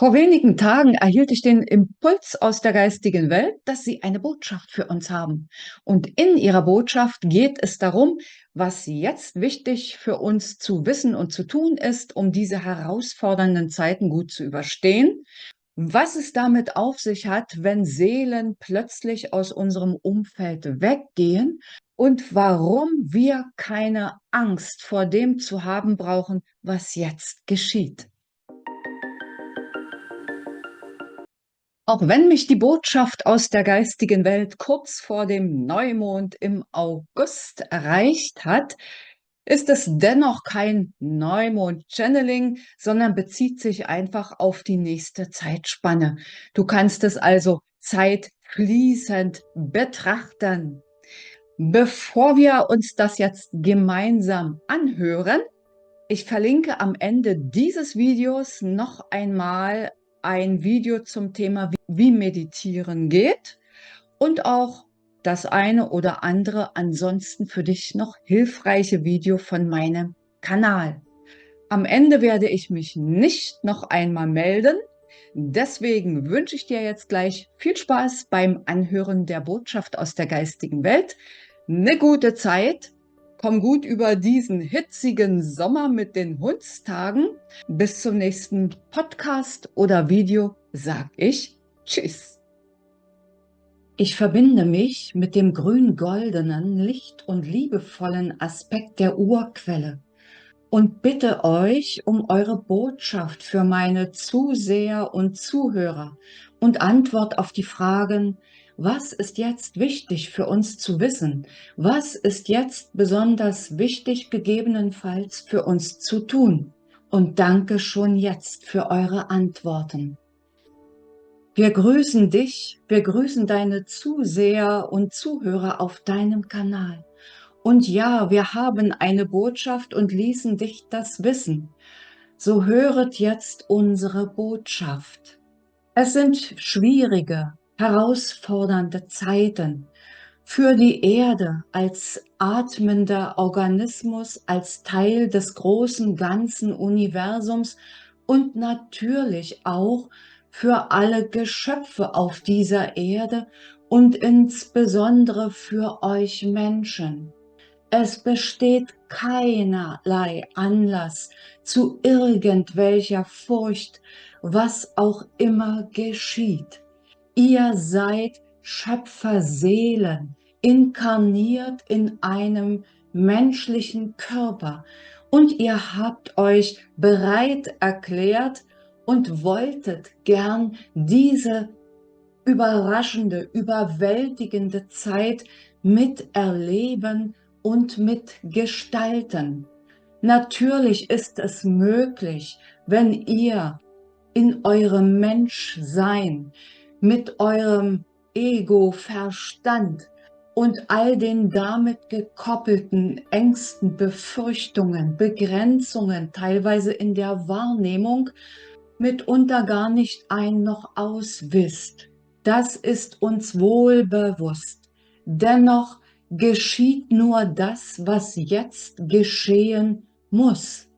Vor wenigen Tagen erhielt ich den Impuls aus der geistigen Welt, dass Sie eine Botschaft für uns haben. Und in Ihrer Botschaft geht es darum, was jetzt wichtig für uns zu wissen und zu tun ist, um diese herausfordernden Zeiten gut zu überstehen. Was es damit auf sich hat, wenn Seelen plötzlich aus unserem Umfeld weggehen und warum wir keine Angst vor dem zu haben brauchen, was jetzt geschieht. Auch wenn mich die Botschaft aus der geistigen Welt kurz vor dem Neumond im August erreicht hat, ist es dennoch kein Neumond-Channeling, sondern bezieht sich einfach auf die nächste Zeitspanne. Du kannst es also zeitfließend betrachten. Bevor wir uns das jetzt gemeinsam anhören, ich verlinke am Ende dieses Videos noch einmal ein Video zum Thema, wie Meditieren geht und auch das eine oder andere ansonsten für dich noch hilfreiche Video von meinem Kanal. Am Ende werde ich mich nicht noch einmal melden. Deswegen wünsche ich dir jetzt gleich viel Spaß beim Anhören der Botschaft aus der geistigen Welt. Eine gute Zeit. Komm gut über diesen hitzigen Sommer mit den Hundstagen. Bis zum nächsten Podcast oder Video sag ich Tschüss. Ich verbinde mich mit dem grün-goldenen, licht- und liebevollen Aspekt der Urquelle und bitte euch um eure Botschaft für meine Zuseher und Zuhörer und Antwort auf die Fragen: Was ist jetzt wichtig für uns zu wissen? Was ist jetzt besonders wichtig gegebenenfalls für uns zu tun? Und danke schon jetzt für eure Antworten. Wir grüßen dich, wir grüßen deine Zuseher und Zuhörer auf deinem Kanal. Und ja, wir haben eine Botschaft und ließen dich das wissen. So höret jetzt unsere Botschaft. Es sind schwierige, herausfordernde Zeiten für die Erde als atmender Organismus, als Teil des großen ganzen Universums und natürlich auch für alle Geschöpfe auf dieser Erde und insbesondere für euch Menschen. Es besteht keinerlei Anlass zu irgendwelcher Furcht, was auch immer geschieht. Ihr seid Schöpferseelen, inkarniert in einem menschlichen Körper, und ihr habt euch bereit erklärt und wolltet gern diese überraschende, überwältigende Zeit miterleben und mitgestalten. Natürlich ist es möglich, wenn ihr in eurem Menschsein mit eurem Ego-Verstand und all den damit gekoppelten Ängsten, Befürchtungen, Begrenzungen, teilweise in der Wahrnehmung, mitunter gar nicht ein noch auswisst. Das ist uns wohl bewusst. Dennoch geschieht nur das, was jetzt geschehen muss.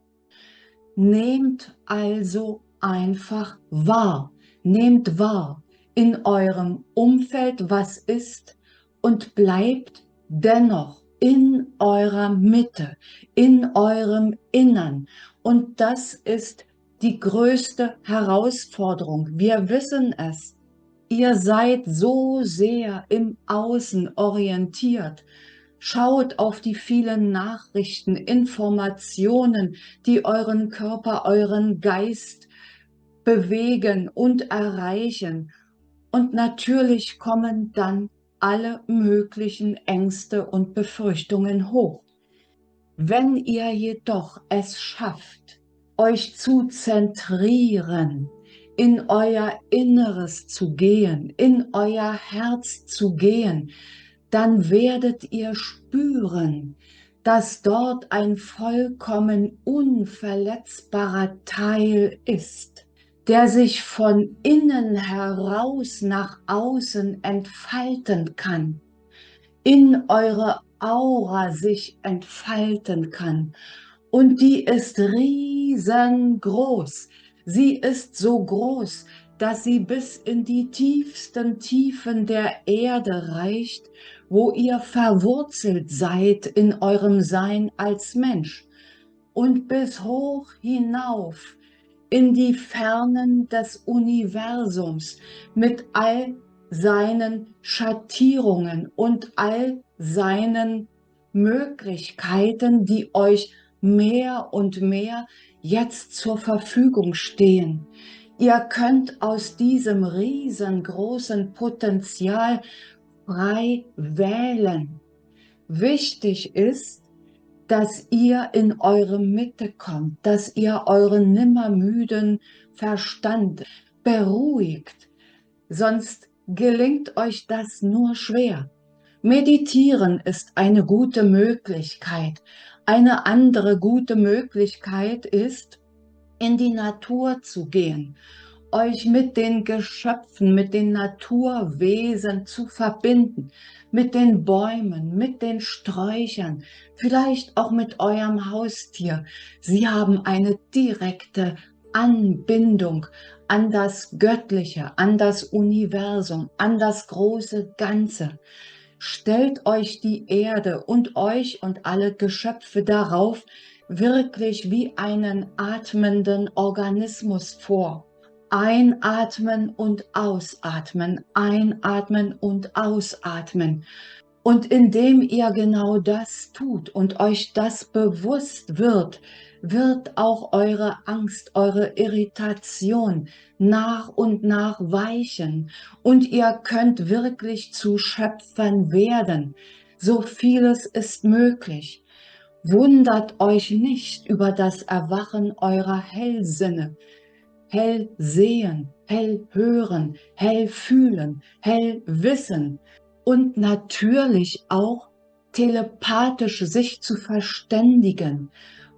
Nehmt also einfach wahr. Nehmt wahr in eurem Umfeld, was ist, und bleibt dennoch in eurer Mitte, in eurem Innern. Und das ist die größte Herausforderung. Wir wissen es. Ihr seid so sehr im Außen orientiert. Schaut auf die vielen Nachrichten, Informationen, die euren Körper, euren Geist bewegen und erreichen. Und natürlich kommen dann alle möglichen Ängste und Befürchtungen hoch. Wenn ihr jedoch es schafft, euch zu zentrieren, in euer Inneres zu gehen, in euer Herz zu gehen, dann werdet ihr spüren, dass dort ein vollkommen unverletzbarer Teil ist, der sich von innen heraus nach außen entfalten kann, in eure Aura sich entfalten kann. Und die ist riesengroß. Sie ist so groß, dass sie bis in die tiefsten Tiefen der Erde reicht, wo ihr verwurzelt seid in eurem Sein als Mensch, und bis hoch hinauf in die Fernen des Universums mit all seinen Schattierungen und all seinen Möglichkeiten, die euch mehr und mehr jetzt zur Verfügung stehen. Ihr könnt aus diesem riesengroßen Potenzial frei wählen. Wichtig ist, dass ihr in eure Mitte kommt, dass ihr euren nimmermüden Verstand beruhigt, sonst gelingt euch das nur schwer. Meditieren ist eine gute Möglichkeit. Eine andere gute Möglichkeit ist, in die Natur zu gehen, euch mit den Geschöpfen, mit den Naturwesen zu verbinden, mit den Bäumen, mit den Sträuchern, vielleicht auch mit eurem Haustier. Sie haben eine direkte Anbindung an das Göttliche, an das Universum, an das große Ganze. Stellt euch die Erde und euch und alle Geschöpfe darauf wirklich wie einen atmenden Organismus vor. Einatmen und ausatmen, einatmen und ausatmen. Und indem ihr genau das tut und euch das bewusst wird, wird auch eure Angst, eure Irritation nach und nach weichen. Und ihr könnt wirklich zu Schöpfern werden. So vieles ist möglich. Wundert euch nicht über das Erwachen eurer Hellsinne. Hell sehen, hell hören, hell fühlen, hell wissen und natürlich auch telepathisch sich zu verständigen.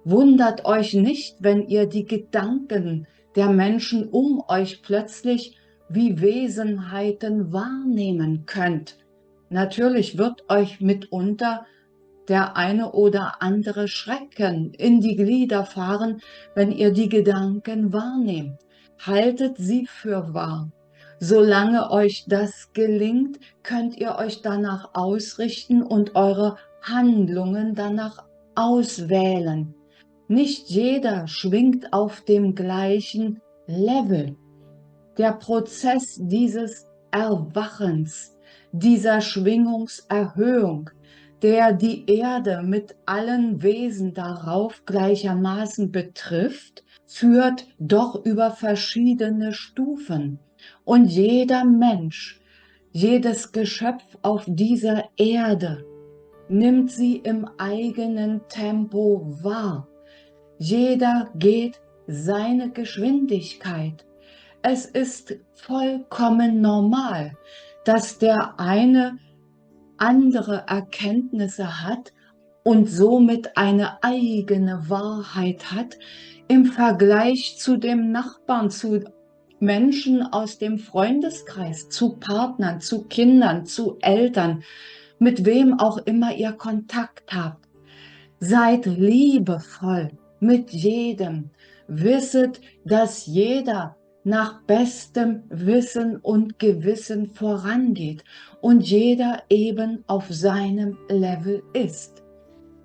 Wundert euch nicht, wenn ihr die Gedanken der Menschen um euch plötzlich wie Wesenheiten wahrnehmen könnt. Natürlich wird euch mitunter der eine oder andere Schrecken in die Glieder fahren, wenn ihr die Gedanken wahrnehmt. Haltet sie für wahr. Solange euch das gelingt, könnt ihr euch danach ausrichten und eure Handlungen danach auswählen. Nicht jeder schwingt auf dem gleichen Level. Der Prozess dieses Erwachens, dieser Schwingungserhöhung, der die Erde mit allen Wesen darauf gleichermaßen betrifft, führt doch über verschiedene Stufen. Und jeder Mensch, jedes Geschöpf auf dieser Erde nimmt sie im eigenen Tempo wahr. Jeder geht seine Geschwindigkeit. Es ist vollkommen normal, dass der eine andere Erkenntnisse hat und somit eine eigene Wahrheit hat im Vergleich zu dem Nachbarn, zu Menschen aus dem Freundeskreis, zu Partnern, zu Kindern, zu Eltern, mit wem auch immer ihr Kontakt habt. Seid liebevoll mit jedem. Wisset, dass jeder nach bestem Wissen und Gewissen vorangeht und jeder eben auf seinem Level ist.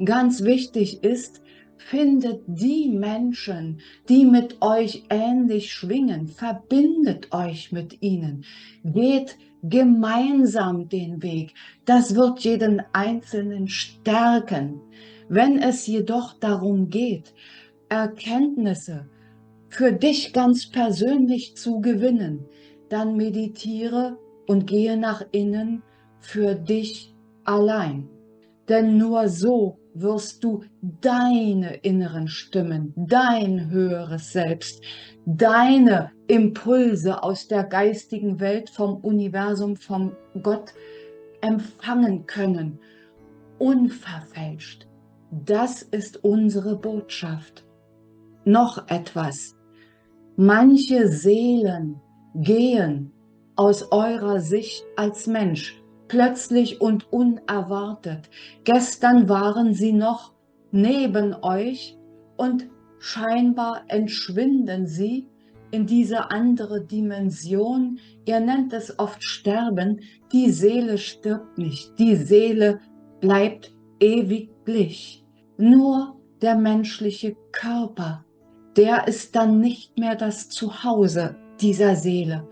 Ganz wichtig ist, findet die Menschen, die mit euch ähnlich schwingen, verbindet euch mit ihnen, geht gemeinsam den Weg. Das wird jeden Einzelnen stärken. Wenn es jedoch darum geht, Erkenntnisse für dich ganz persönlich zu gewinnen, dann meditiere und gehe nach innen für dich allein. Denn nur so wirst du deine inneren Stimmen, dein höheres Selbst, deine Impulse aus der geistigen Welt, vom Universum, vom Gott empfangen können, unverfälscht. Das ist unsere Botschaft. Noch etwas. Manche Seelen gehen aus eurer Sicht als Mensch plötzlich und unerwartet. Gestern waren sie noch neben euch und scheinbar entschwinden sie in diese andere Dimension. Ihr nennt es oft Sterben. Die Seele stirbt nicht. Die Seele bleibt ewiglich. Nur der menschliche Körper, der ist dann nicht mehr das Zuhause dieser Seele.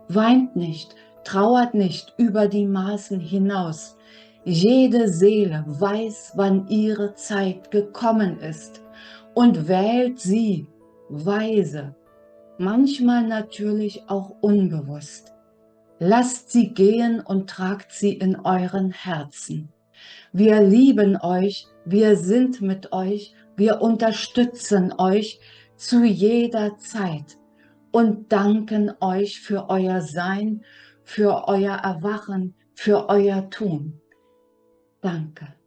Weint nicht, trauert nicht über die Maßen hinaus. Jede Seele weiß, wann ihre Zeit gekommen ist und wählt sie weise, manchmal natürlich auch unbewusst. Lasst sie gehen und tragt sie in euren Herzen. Wir lieben euch, wir sind mit euch, wir unterstützen euch zu jeder Zeit und danken euch für euer Sein, für euer Erwachen, für euer Tun. Danke.